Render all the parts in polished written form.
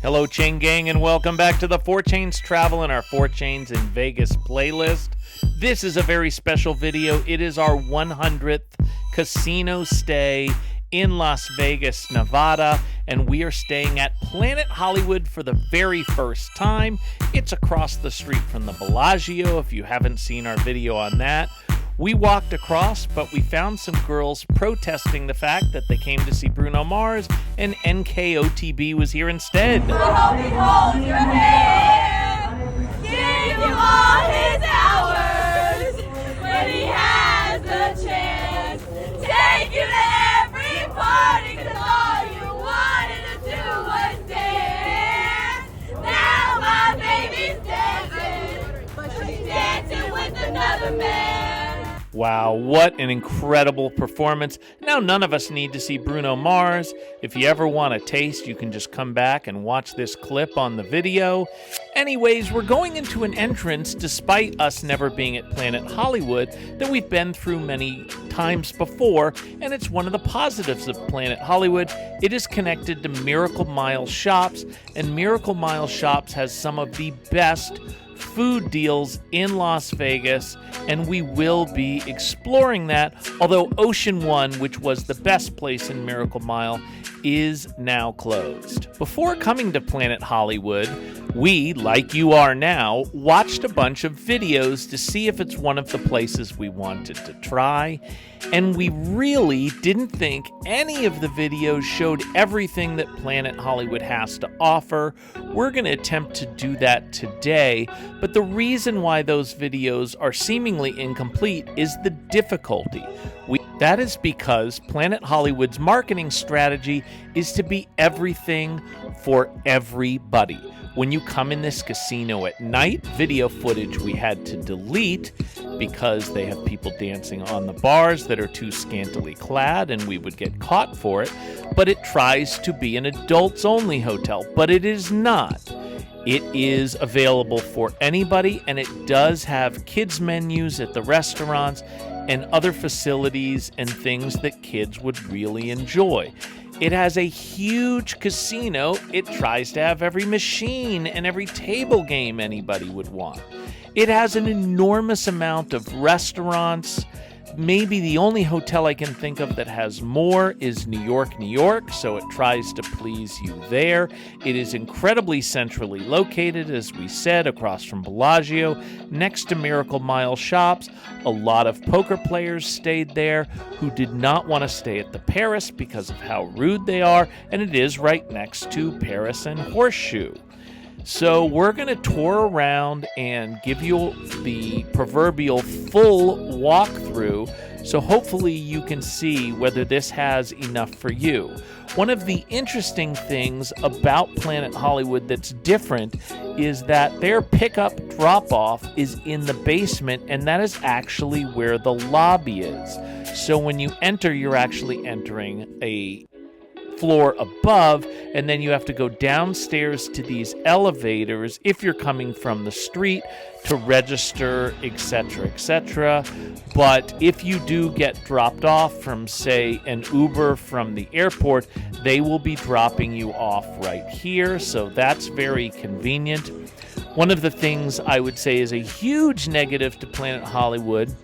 Hello, Chain Gang, and welcome back to the 4 Chains Travel and our 4 Chains in Vegas playlist. This is a very special video. It is our 100th casino stay in Las Vegas, Nevada, and we are staying at Planet Hollywood for the very first time. It's across the street from the Bellagio, if you haven't seen our video on that. We walked across, but we found some girls protesting the fact that they came to see Bruno Mars and NKOTB was here instead. I hope he holds your hand, give you all his hours when he has the chance. Take you to every party, 'cause all you wanted to do was dance. Now my baby's dancing, but she's dancing with another man. Wow, what an incredible performance. Now, none of us need to see Bruno Mars. If you ever want a taste, you can just come back and watch this clip on the video. Anyways, we're going into an entrance, despite us never being at Planet Hollywood, that we've been through many times before, and it's one of the positives of Planet Hollywood. It is connected to Miracle Mile Shops, and Miracle Mile Shops has some of the best food deals in Las Vegas, and we will be exploring that, although Ocean One, which was the best place in Miracle Mile, is now closed. Before coming to Planet Hollywood, we, like you are now, watched a bunch of videos to see if it's one of the places we wanted to try, and we really didn't think any of the videos showed everything that Planet Hollywood has to offer. We're going to attempt to do that today, but the reason why those videos are seemingly incomplete is the difficulty. That is because Planet Hollywood's marketing strategy is to be everything for everybody. When you come in this casino at night, video footage we had to delete because they have people dancing on the bars that are too scantily clad and we would get caught for it. But it tries to be an adults-only hotel, but it is not. It is available for anybody, and it does have kids' menus at the restaurants and other facilities and things that kids would really enjoy. It has a huge casino. It tries to have every machine and every table game anybody would want. It has an enormous amount of restaurants. Maybe the only hotel I can think of that has more is New York, so it tries to please you there. It is incredibly centrally located, as we said, across from Bellagio, next to Miracle Mile Shops. A lot of poker players stayed there who did not want to stay at the Paris because of how rude they are, and it is right next to Paris and Horseshoe. So we're going to tour around and give you the proverbial full walkthrough, so hopefully you can see whether this has enough for you. One of the interesting things about Planet Hollywood that's different is that their pickup drop-off is in the basement, and that is actually where the lobby is. So when you enter, you're actually entering a floor above, and then you have to go downstairs to these elevators if you're coming from the street to register, etc., etc. But if you do get dropped off from, say, an Uber from the airport, they will be dropping you off right here, so that's very convenient. One of the things I would say is a huge negative to Planet Hollywood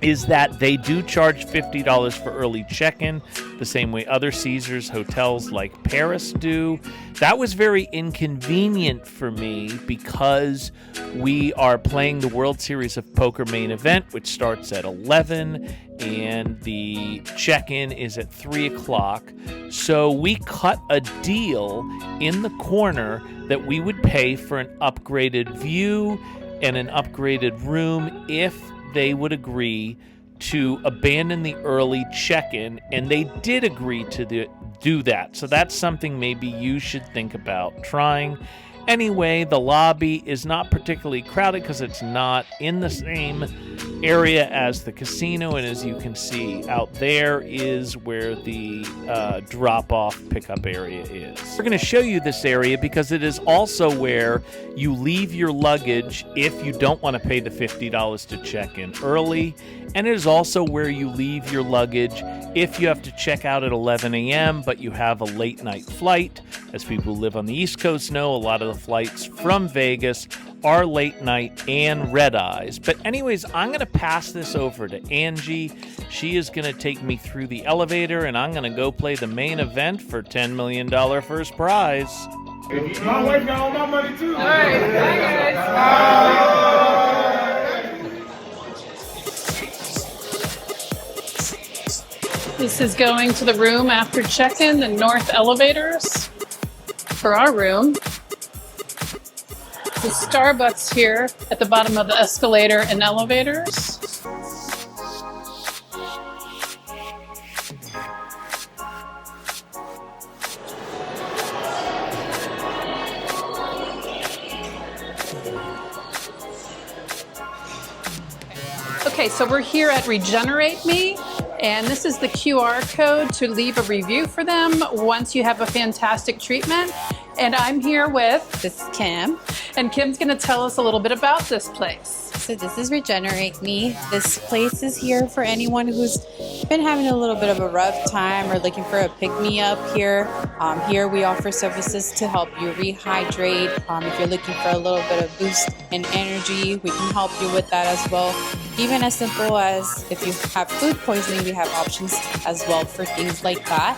is that they do charge $50 for early check-in, the same way other Caesars hotels like Paris do. That was very inconvenient for me because we are playing the World Series of Poker main event, which starts at 11, and the check-in is at 3 o'clock. So we cut a deal in the corner that we would pay for an upgraded view and an upgraded room if they would agree to abandon the early check-in, and they did agree to do that. So that's something maybe you should think about trying. Anyway, the lobby is not particularly crowded because it's not in the same area as the casino, and as you can see out there is where the drop-off pickup area is. We're going to show you this area because it is also where you leave your luggage if you don't want to pay the $50 to check in early, and it is also where you leave your luggage if you have to check out at 11 a.m. but you have a late night flight. As people who live on the East Coast know, a lot of the flights from Vegas are late night and red eyes. But anyways, I'm going to pass this over to Angie. She is going to take me through the elevator, and I'm going to go play the main event for $10 million first prize. My wife got all my money too. All right, bye guys. This is going to the room after check-in, the north elevators for our room. The Starbucks here at the bottom of the escalator and elevators. Okay, so we're here at Regenerate Me, and this is the QR code to leave a review for them once you have a fantastic treatment. And I'm here with... This is Kim. And Kim's going to tell us a little bit about this place. So this is Regenerate Me. This place is here for anyone who's been having a little bit of a rough time or looking for a pick-me-up here. Here we offer services to help you rehydrate. If you're looking for a little bit of boost in energy, we can help you with that as well. Even as simple as if you have food poisoning, we have options as well for things like that.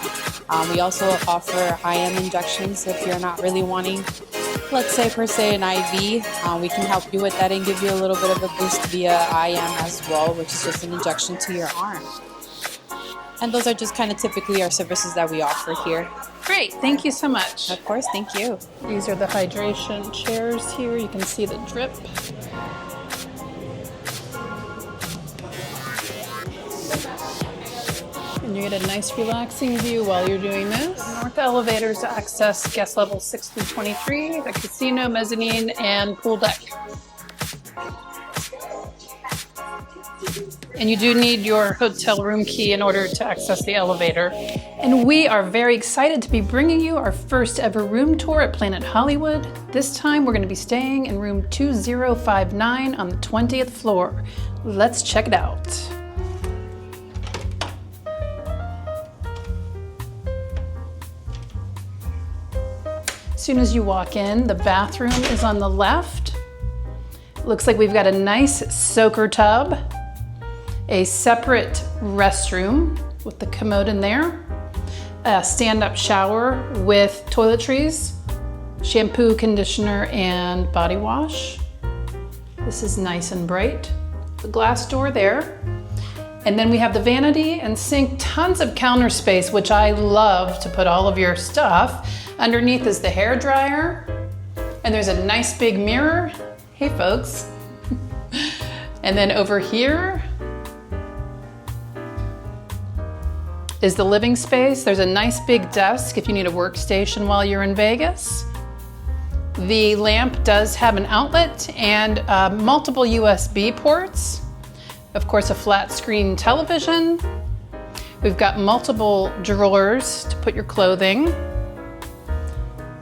We also offer IM injections if you're not really wanting, let's say per se an IV. We can help you with that and give you a little bit of a boost via IM as well, which is just an injection to your arm. And those are just kind of typically our services that we offer here. Great, thank you so much. Of course, thank you. These are the hydration chairs here. You can see the drip. And you get a nice relaxing view while you're doing this. North elevators access guest levels 6 through 23, the casino, mezzanine, and pool deck. And you do need your hotel room key in order to access the elevator. And we are very excited to be bringing you our first ever room tour at Planet Hollywood. This time we're going to be staying in room 2059 on the 20th floor. Let's check it out. As soon as you walk in, the bathroom is on the left. Looks like we've got a nice soaker tub, a separate restroom with the commode in there, a stand-up shower with toiletries, shampoo, conditioner, and body wash. This is nice and bright. The glass door there. And then we have the vanity and sink, tons of counter space, which I love to put all of your stuff. Underneath is the hair dryer, and there's a nice big mirror. Hey folks. And then over here is the living space. There's a nice big desk if you need a workstation while you're in Vegas. The lamp does have an outlet and multiple USB ports. Of course, a flat screen television. We've got multiple drawers to put your clothing.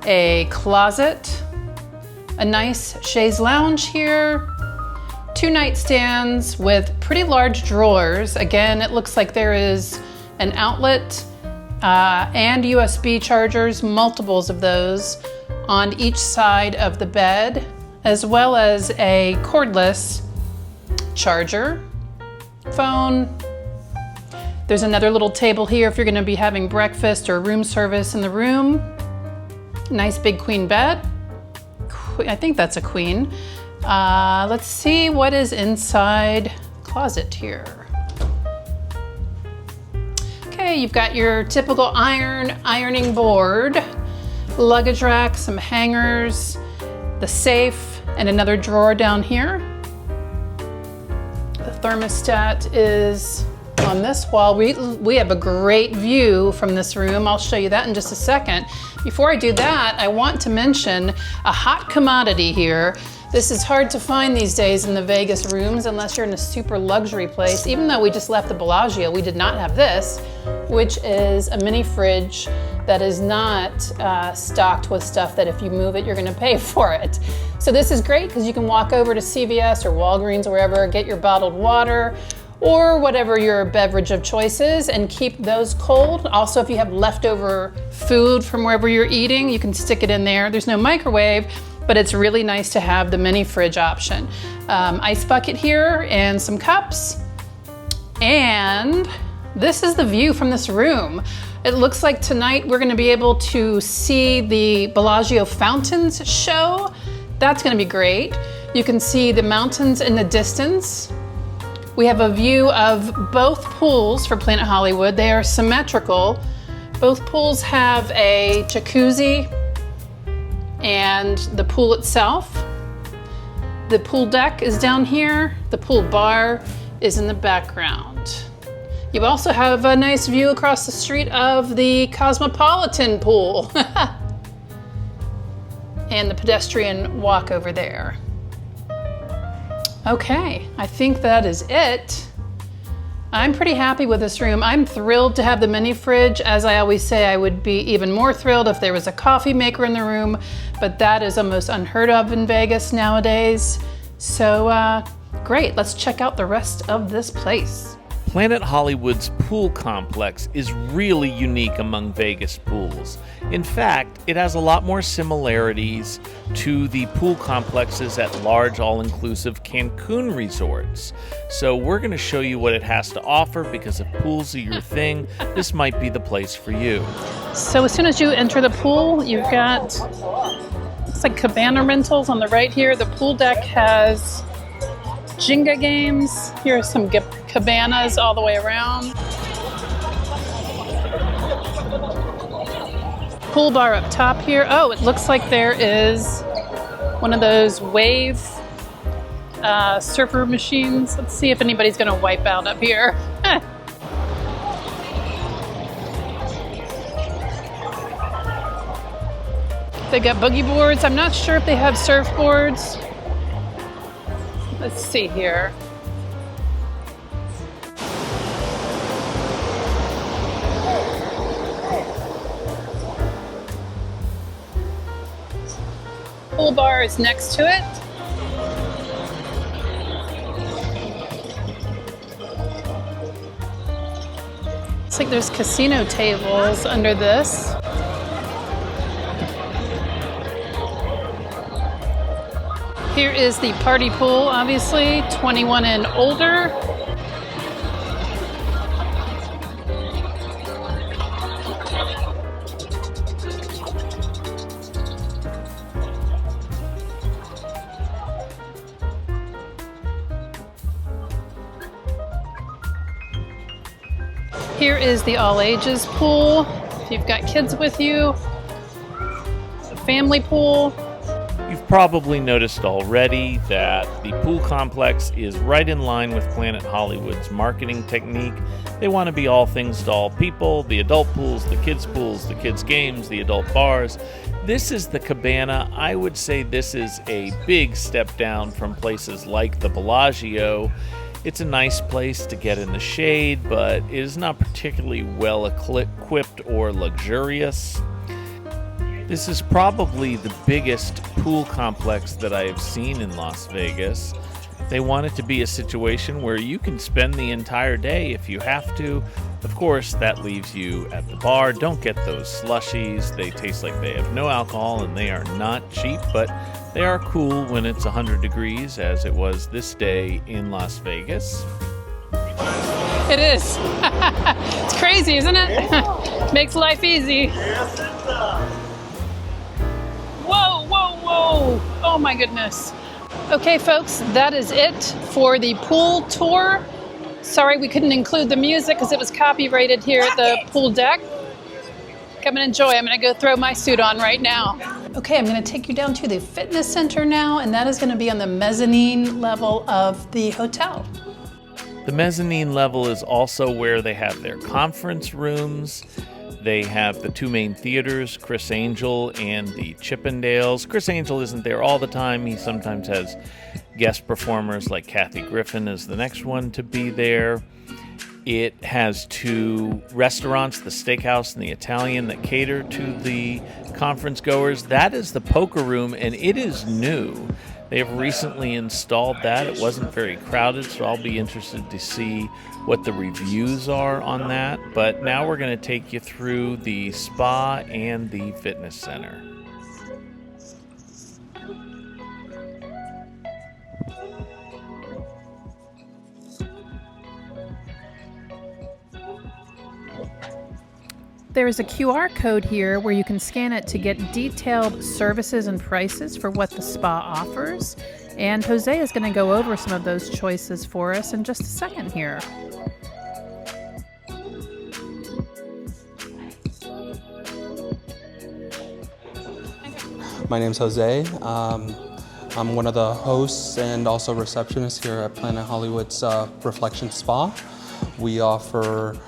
A closet, a nice chaise lounge here, 2 nightstands with pretty large drawers. Again, it looks like there is an outlet and USB chargers, multiples of those on each side of the bed, as well as a cordless charger, phone. There's another little table here if you're going to be having breakfast or room service in the room. Nice big queen bed. I think that's a queen. Let's see what is inside the closet here. Okay, you've got your typical ironing board, luggage rack, some hangers, the safe, and another drawer down here. The thermostat is On this wall, we have a great view from this room. I'll show you that in just a second. Before I do that, I want to mention a hot commodity here. This is hard to find these days in the Vegas rooms unless you're in a super luxury place. Even though we just left the Bellagio, we did not have this, which is a mini fridge that is not stocked with stuff that if you move it, you're gonna pay for it. So this is great because you can walk over to CVS or Walgreens or wherever, get your bottled water or whatever your beverage of choice is and keep those cold. Also, if you have leftover food from wherever you're eating, you can stick it in there. There's no microwave, but it's really nice to have the mini fridge option. Ice bucket here and some cups. And this is the view from this room. It looks like tonight we're gonna be able to see the Bellagio Fountains show. That's gonna be great. You can see the mountains in the distance. We have a view of both pools for Planet Hollywood. They are symmetrical. Both pools have a jacuzzi and the pool itself. The pool deck is down here. The pool bar is in the background. You also have a nice view across the street of the Cosmopolitan pool and the pedestrian walk over there. Okay, I think that is it. I'm pretty happy with this room. I'm thrilled to have the mini fridge. As I always say, I would be even more thrilled if there was a coffee maker in the room, but that is almost unheard of in Vegas nowadays. So great, let's check out the rest of this place. Planet Hollywood's pool complex is really unique among Vegas pools. In fact, it has a lot more similarities to the pool complexes at large all-inclusive Cancun resorts. So we're going to show you what it has to offer because if pools are your thing, this might be the place for you. So as soon as you enter the pool, you've got, looks like cabana rentals on the right here. The pool deck has Jenga games. Here are some cabanas all the way around. Pool bar up top here. Oh, it looks like there is one of those wave surfer machines. Let's see if anybody's gonna wipe out up here. They got boogie boards. I'm not sure if they have surfboards. Let's see here. Pool bar is next to it. Looks like there's casino tables under this. Here is the party pool, obviously, 21 and older. Here is the all ages pool. If you've got kids with you, a family pool. You've probably noticed already that the pool complex is right in line with Planet Hollywood's marketing technique. They want to be all things to all people, the adult pools, the kids games, the adult bars. This is the cabana. I would say this is a big step down from places like the Bellagio. It's a nice place to get in the shade, but it is not particularly well equipped or luxurious. This is probably the biggest pool complex that I have seen in Las Vegas. They want it to be a situation where you can spend the entire day if you have to. Of course, that leaves you at the bar. Don't get those slushies. They taste like they have no alcohol and they are not cheap, but they are cool when it's 100 degrees, as it was this day in Las Vegas. It is. It's crazy, isn't it? Makes life easy. Whoa, whoa, whoa. Oh my goodness. Okay, folks, that is it for the pool tour. Sorry we couldn't include the music because it was copyrighted here at the pool deck. Come and enjoy. I'm going to go throw my suit on right now. Okay, I'm going to take you down to the fitness center now, and that is going to be on the mezzanine level of the hotel. The mezzanine level is also where they have their conference rooms. They have the two main theaters, Chris Angel and the Chippendales. Chris Angel isn't there all the time. He sometimes has guest performers like Kathy Griffin is the next one to be there. It has two restaurants, the Steakhouse and the Italian, that cater to the conference goers. That is the poker room, and it is new. They have recently installed that. It wasn't very crowded, so I'll be interested to see what the reviews are on that. But now we're going to take you through the spa and the fitness center. There is a QR code here where you can scan it to get detailed services and prices for what the spa offers. And Jose is going to go over some of those choices for us in just a second here. My name's Jose. I'm one of the hosts and also receptionists here at Planet Hollywood's Reflection Spa. We offer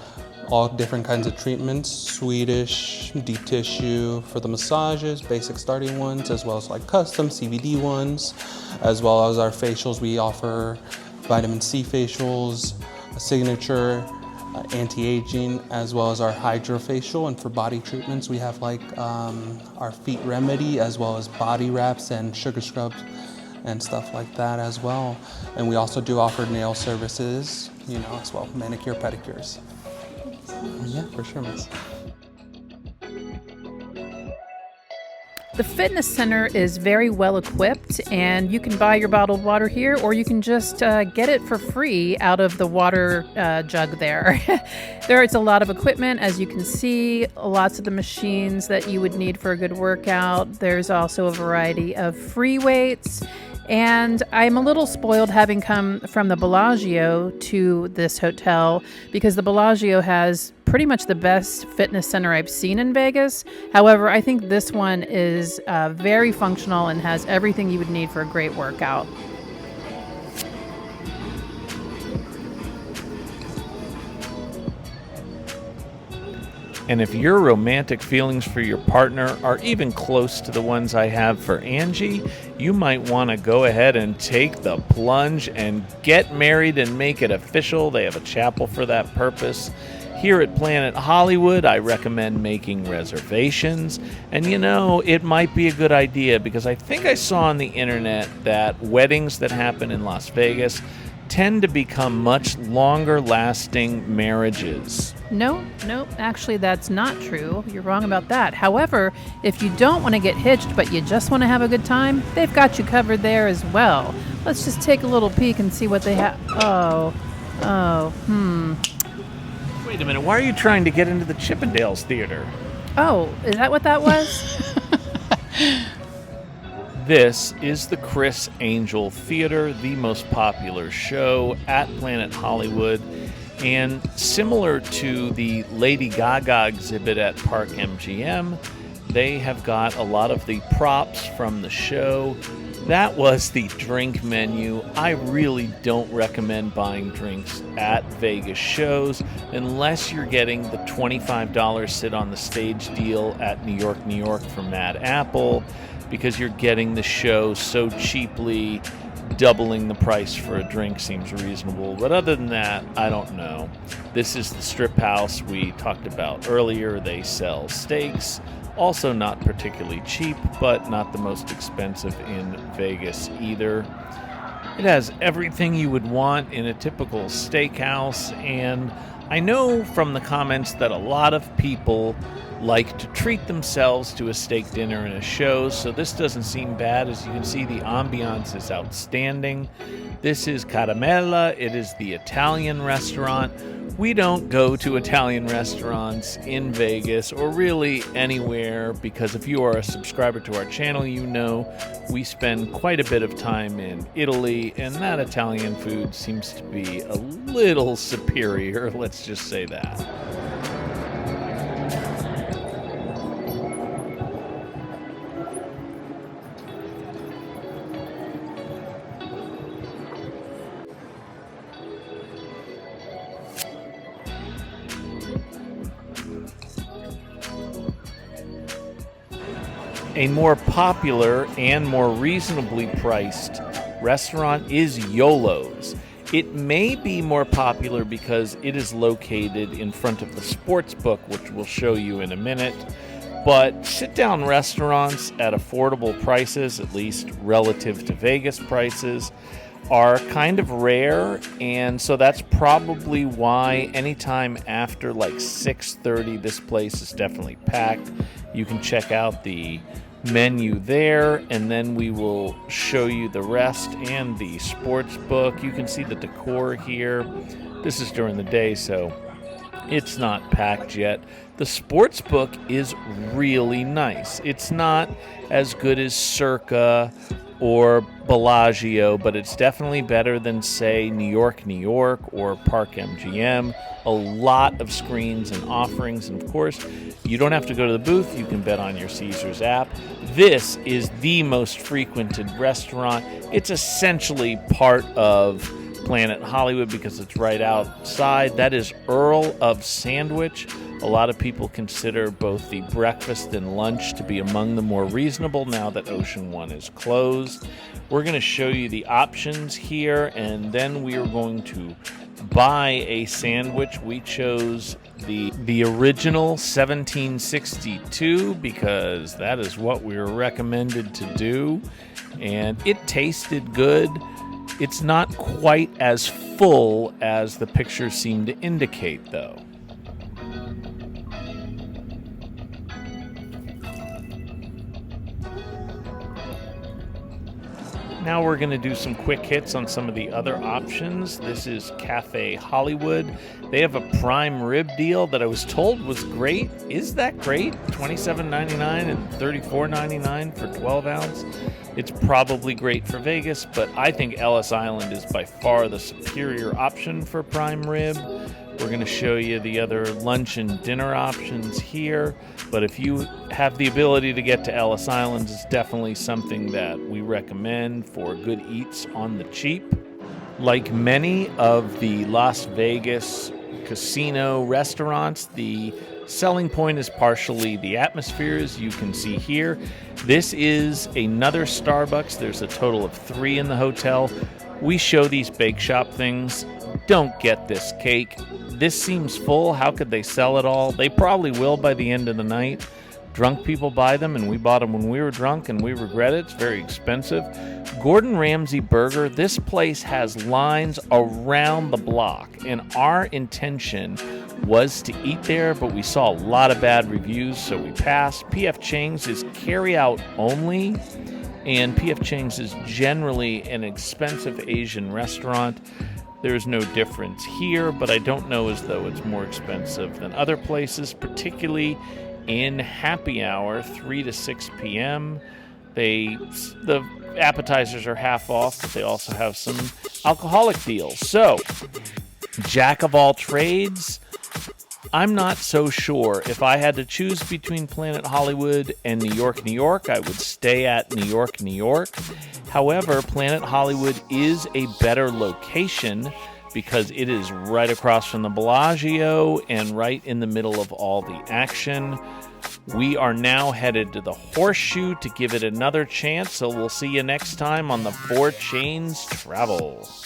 all different kinds of treatments, Swedish, deep tissue for the massages, basic starting ones, as well as like custom CBD ones, as well as our facials. We offer vitamin C facials, a signature anti-aging, as well as our hydrofacial. And for body treatments, we have like our feet remedy, as well as body wraps and sugar scrubs and stuff like that as well. And we also do offer nail services, as well, manicure, pedicures. Yeah, for sure, miss. The fitness center is very well equipped, and you can buy your bottled water here, or you can just get it for free out of the water jug there. There is a lot of equipment, as you can see, lots of the machines that you would need for a good workout. There's also a variety of free weights. And I'm a little spoiled having come from the Bellagio to this hotel because the Bellagio has pretty much the best fitness center I've seen in Vegas. However, I think this one is very functional and has everything you would need for a great workout. And if your romantic feelings for your partner are even close to the ones I have for Angie, you might want to go ahead and take the plunge and get married and make it official. They have a chapel for that purpose. Here at Planet Hollywood, I recommend making reservations. And it might be a good idea because I think I saw on the internet that weddings that happen in Las Vegas tend to become much longer lasting marriages. No, actually that's not true. You're wrong about that. However, if you don't want to get hitched but you just want to have a good time, they've got you covered there as well. Let's just take a little peek and see what they have. Wait a minute, why are you trying to get into the Chippendales Theater? Oh, is that what that was? This is the Chris Angel Theater, the most popular show at Planet Hollywood. And similar to the Lady Gaga exhibit at Park MGM, they have got a lot of the props from the show. That was the drink menu. I really don't recommend buying drinks at Vegas shows unless you're getting the $25 sit on the stage deal at New York from Mad Apple, because you're getting the show so cheaply. Doubling the price for a drink seems reasonable, but other than that, I don't know. This is the strip house we talked about earlier. They sell steaks, also not particularly cheap, but not the most expensive in Vegas either. It has everything you would want in a typical steakhouse, and I know from the comments that a lot of people like to treat themselves to a steak dinner and a show, so this doesn't seem bad. As you can see, the ambiance is outstanding. This is Caramella. It is the Italian restaurant. We don't go to Italian restaurants in Vegas or really anywhere because if you are a subscriber to our channel, you know we spend quite a bit of time in Italy, and that Italian food seems to be a little superior, let's just say that. A more popular and more reasonably priced restaurant is Yolo's. It may be more popular because it is located in front of the sports book, which we'll show you in a minute. But sit-down restaurants at affordable prices, at least relative to Vegas prices, are kind of rare, and so that's probably why anytime after like 6:30 this place is definitely packed. You can check out the menu there, and then we will show you the rest and the sports book. You can see the decor here. This is during the day, so it's not packed yet. The sports book is really nice. It's not as good as Circa or Bellagio, but it's definitely better than, say, New York or Park MGM. A lot of screens and offerings, and of course, you don't have to go to the booth. You can bet on your Caesars app. This is the most frequented restaurant. It's essentially part of Planet Hollywood because it's right outside. That is Earl of Sandwich. A lot of people consider both the breakfast and lunch to be among the more reasonable now that Ocean One is closed. We're going to show you the options here, and then we are going to buy a sandwich. We chose the original 1762 because that is what we were recommended to do, and it tasted good. It's not quite as full as the pictures seem to indicate, though. Now we're going to do some quick hits on some of the other options. This is Cafe Hollywood. They have a prime rib deal that I was told was great. Is that great? $27.99 and $34.99 for 12 ounce. It's probably great for Vegas, but I think Ellis Island is by far the superior option for prime rib. We're going to show you the other lunch and dinner options here, but if you have the ability to get to Ellis Island, it's definitely something that we recommend for good eats on the cheap. Like many of the Las Vegas casino restaurants, the selling point is partially the atmosphere, as you can see here. This is another Starbucks. There's a total of 3 in the hotel. We show these bake shop things. Don't get this cake. This seems full. How could they sell it all? They probably will by the end of the night. Drunk people buy them, and we bought them when we were drunk, and we regret it. It's very expensive. Gordon Ramsay Burger. This place has lines around the block, and our intention was to eat there, but we saw a lot of bad reviews, so we passed. P.F. Chang's is carry-out only, and P.F. Chang's is generally an expensive Asian restaurant. There's no difference here, but I don't know as though it's more expensive than other places, particularly in happy hour, 3 to 6 p.m. The appetizers are half off, but they also have some alcoholic deals. So, jack of all trades, I'm not so sure. If I had to choose between Planet Hollywood and New York, I would stay at New York. However, Planet Hollywood is a better location because it is right across from the Bellagio and right in the middle of all the action. We are now headed to the Horseshoe to give it another chance, so we'll see you next time on the 4 Chains Travel.